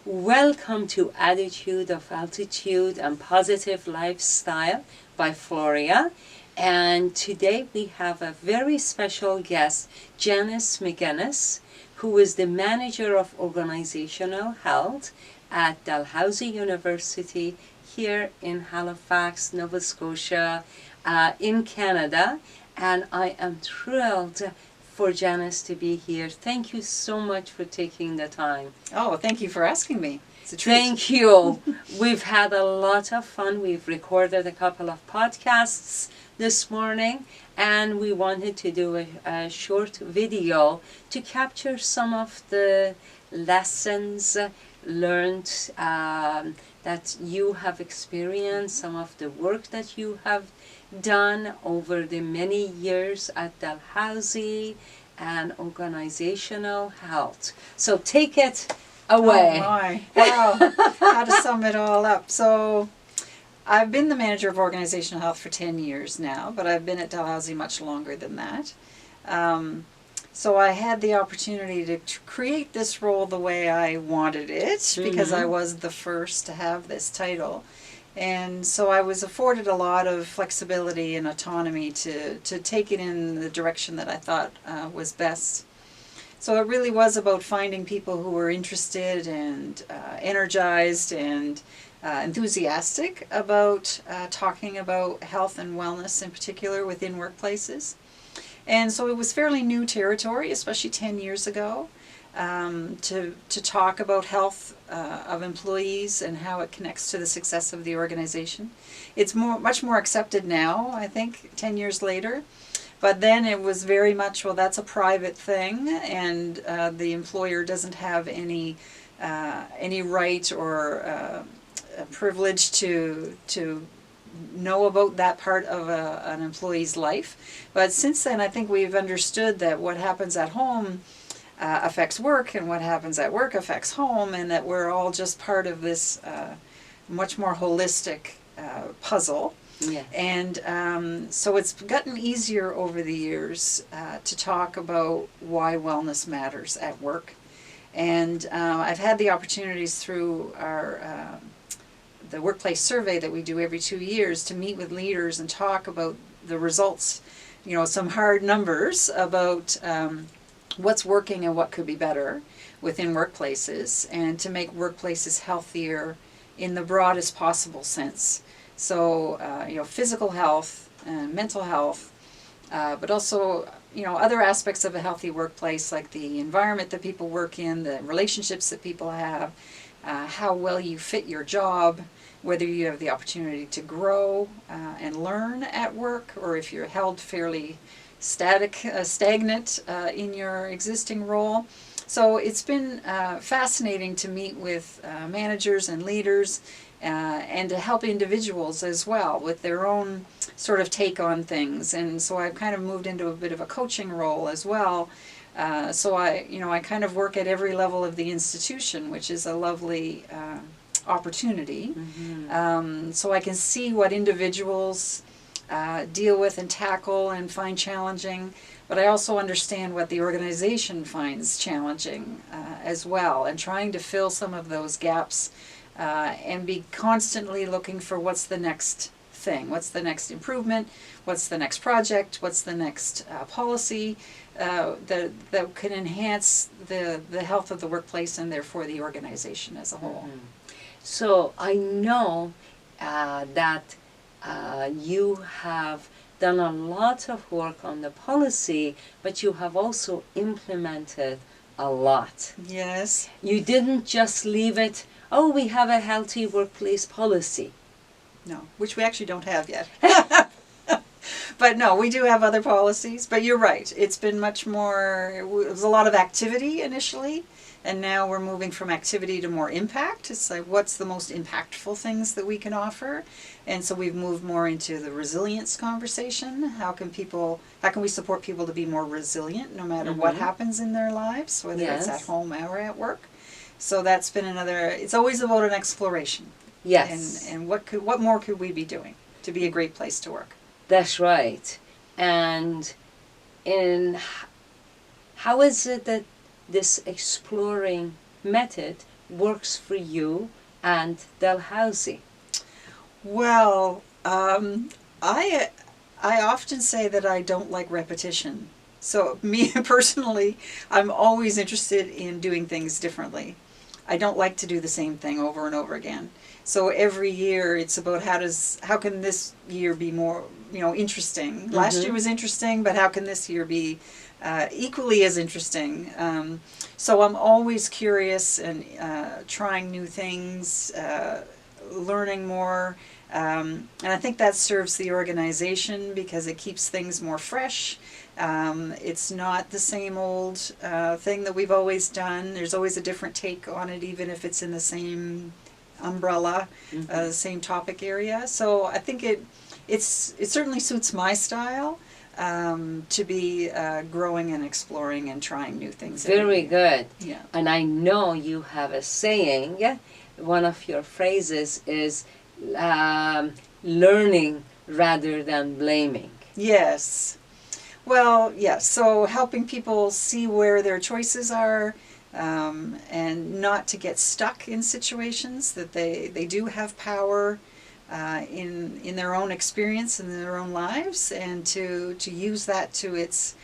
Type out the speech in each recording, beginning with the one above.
Welcome to Attitude of Altitude and Positive Lifestyle by Floria. And today we have a very special guest, Janice MacInnis, who is the Manager of Organizational Health at Dalhousie University here in Halifax, Nova Scotia, in Canada. And I am thrilled for Janice to be here. Thank you so much for taking the time. Oh, thank you for asking me. It's a treat. Thank you. We've had a lot of fun. We've recorded a couple of podcasts this morning, and we wanted to do a short video to capture some of the lessons learned that you have experienced, some of the work that you have done over the many years at Dalhousie and organizational health. So take it away. Oh my, wow, how to sum it all up. So I've been the Manager of Organizational Health for 10 years now, but I've been at Dalhousie much longer than that. So I had the opportunity to create this role the way I wanted it, because I was the first to have this title. And so I was afforded a lot of flexibility and autonomy to take it in the direction that I thought was best. So it really was about finding people who were interested and energized and enthusiastic about talking about health and wellness in particular within workplaces. And so it was fairly new territory, especially 10 years ago, to talk about health of employees and how it connects to the success of the organization. It's much more accepted now, I think, 10 years later. But then it was very much, well, that's a private thing, and the employer doesn't have any right or privilege to know about that part of an employee's life. But since then, I think we've understood that what happens at home affects work, and what happens at work affects home, and that we're all just part of this much more holistic puzzle. Yeah. And so it's gotten easier over the years to talk about why wellness matters at work. And I've had the opportunities through our the workplace survey that we do every 2 years to meet with leaders and talk about the results, some hard numbers about what's working and what could be better within workplaces, and to make workplaces healthier in the broadest possible sense. So, physical health and mental health, but also, other aspects of a healthy workplace, like the environment that people work in, the relationships that people have, how well you fit your job, whether you have the opportunity to grow and learn at work, or if you're held fairly stagnant in your existing role. So it's been fascinating to meet with managers and leaders and to help individuals as well with their own sort of take on things. And so I've kind of moved into a bit of a coaching role as well. So I kind of work at every level of the institution, which is a lovely opportunity. So I can see what individuals deal with and tackle and find challenging, but I also understand what the organization finds challenging as well, and trying to fill some of those gaps and be constantly looking for what's the next thing, what's the next improvement, what's the next project, what's the next policy that can enhance the health of the workplace and therefore the organization as a whole. So I know that you have done a lot of work on the policy, but you have also implemented a lot. Yes. You didn't just leave it, oh, we have a healthy workplace policy. No, which we actually don't have yet. But no, we do have other policies. But you're right. It's been much more, it was a lot of activity initially, and now we're moving from activity to more impact. It's like, what's the most impactful things that we can offer? And so we've moved more into the resilience conversation. How can we support people to be more resilient no matter what happens in their lives, whether it's at home or at work? So that's been it's always about an exploration. Yes. And what more could we be doing to be a great place to work? That's right. And how is it that this exploring method works for you and Dalhousie? Well, I often say that I don't like repetition. So me personally, I'm always interested in doing things differently. I don't like to do the same thing over and over again. So every year it's about how can this year be more, interesting. Last year was interesting, but how can this year be equally as interesting? So I'm always curious and trying new things, learning more. And I think that serves the organization because it keeps things more fresh. It's not the same old thing that we've always done. There's always a different take on it, even if it's in the same umbrella, the same topic area. So I think it certainly suits my style to be growing and exploring and trying new things. Very good. Yeah. And I know you have a saying. One of your phrases is learning rather than blaming. Yes. Well, yes. So helping people see where their choices are, and not to get stuck in situations that they do have power in their own experience in their own lives, and to use that to its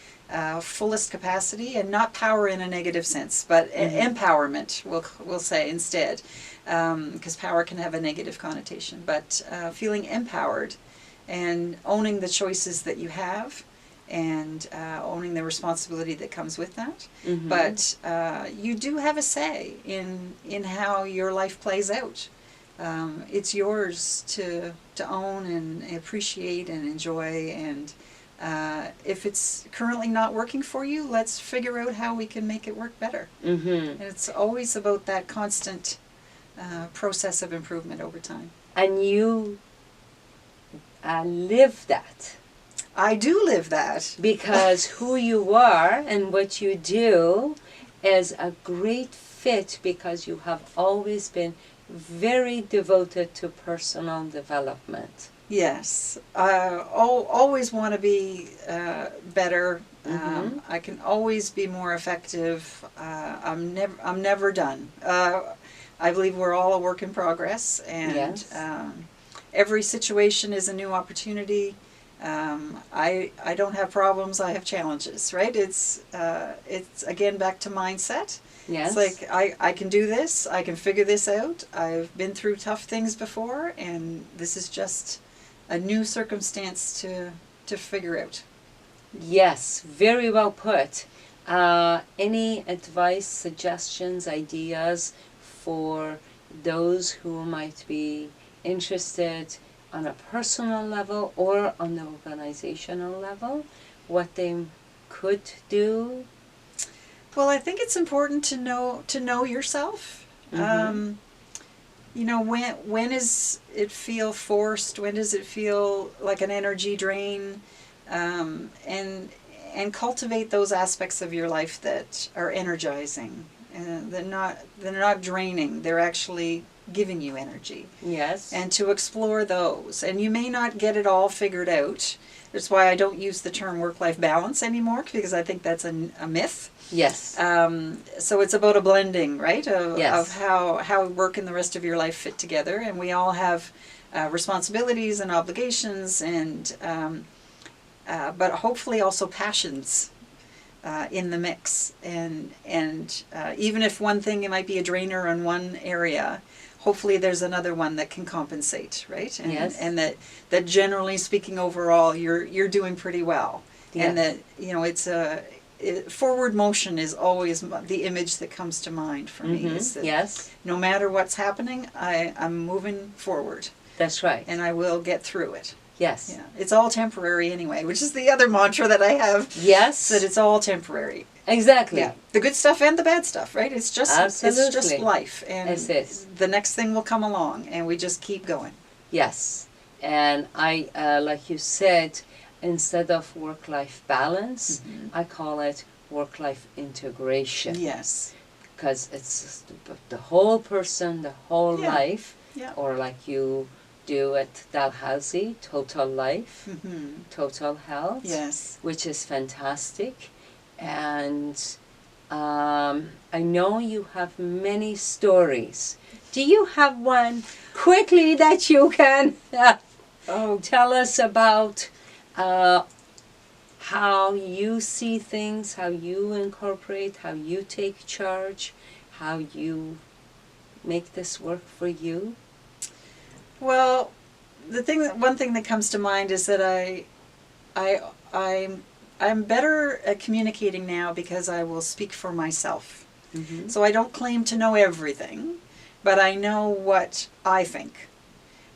fullest capacity, and not power in a negative sense, but empowerment, we'll say instead, because power can have a negative connotation. But feeling empowered and owning the choices that you have, and owning the responsibility that comes with that. But you do have a say in how your life plays out. It's yours to own and appreciate and enjoy, and if it's currently not working for you, let's figure out how we can make it work better. And it's always about that constant process of improvement over time. And you live that. I do live that. Because who you are and what you do is a great fit, because you have always been very devoted to personal development. Yes. Always want to be better. I can always be more effective. I'm never done. I believe we're all a work in progress, and Yes. Every situation is a new opportunity. I don't have problems, I have challenges, right? It's again back to mindset. Yes. It's like I can do this, I can figure this out. I've been through tough things before, and this is just a new circumstance to figure out. Yes, very well put. Any advice, suggestions, ideas for those who might be interested on a personal level or on the organizational level, what they could do? Well, I think it's important to know yourself. When does it feel forced? When does it feel like an energy drain? And cultivate those aspects of your life that are energizing. They're not draining. They're actually giving you energy. Yes. And to explore those. And you may not get it all figured out. That's why I don't use the term work-life balance anymore, because I think that's a myth. Yes. So it's about a blending, right, Yes. of how work and the rest of your life fit together. And we all have responsibilities and obligations, and but hopefully also passions in the mix. And even if one thing, it might be a drainer in one area, hopefully there's another one that can compensate, right? And, Yes. and that generally speaking, overall, you're doing pretty well. Yes. And that, it's forward motion is always the image that comes to mind for me. Is that Yes. no matter what's happening, I'm moving forward, That's right. and I will get through it. Yes. Yeah, it's all temporary anyway, which is the other mantra that I have. Yes. That it's all temporary. Exactly. Yeah, the good stuff and the bad stuff, right? It's just Absolutely. life, and It is. the next thing will come along, and we just keep going. Yes. And I, like you said, instead of work-life balance, I call it work-life integration. Yes. Because it's the whole person, the whole Yeah. life, Yeah. or like you do at Dalhousie, total life, total health, Yes. which is fantastic. And I know you have many stories. Do you have one quickly that you can tell us about how you see things, how you incorporate, how you take charge, how you make this work for you? Well, one thing that comes to mind is that I'm better at communicating now because I will speak for myself. Mm-hmm. So I don't claim to know everything, but I know what I think.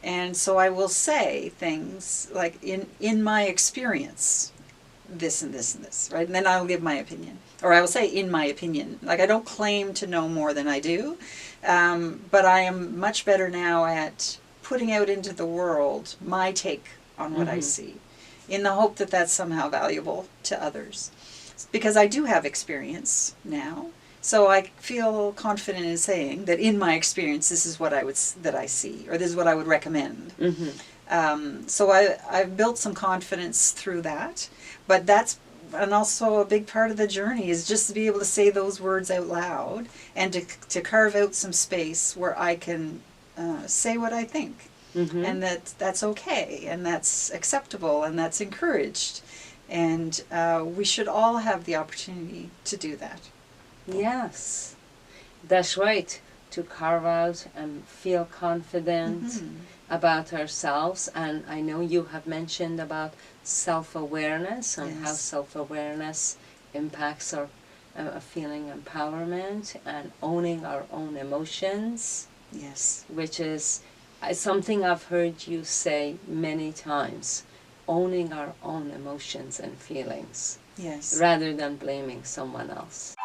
And so I will say things like, in my experience, this and this and this, right? And then I'll give my opinion. Or I will say, in my opinion. Like, I don't claim to know more than I do, but I am much better now at putting out into the world my take on what I see, in the hope that that's somehow valuable to others. Because I do have experience now, so I feel confident in saying that in my experience, this is what that I see, or this is what I would recommend. Mm-hmm. So I've built some confidence through that, but and also a big part of the journey is just to be able to say those words out loud and to carve out some space where I can say what I think. Mm-hmm. And that's okay, and that's acceptable, and that's encouraged. And we should all have the opportunity to do that. Yes, that's right. To carve out and feel confident about ourselves. And I know you have mentioned about self-awareness and how self-awareness impacts our feeling empowerment and owning our own emotions. Yes. Which is something I've heard you say many times. Owning our own emotions and feelings. Yes. Rather than blaming someone else.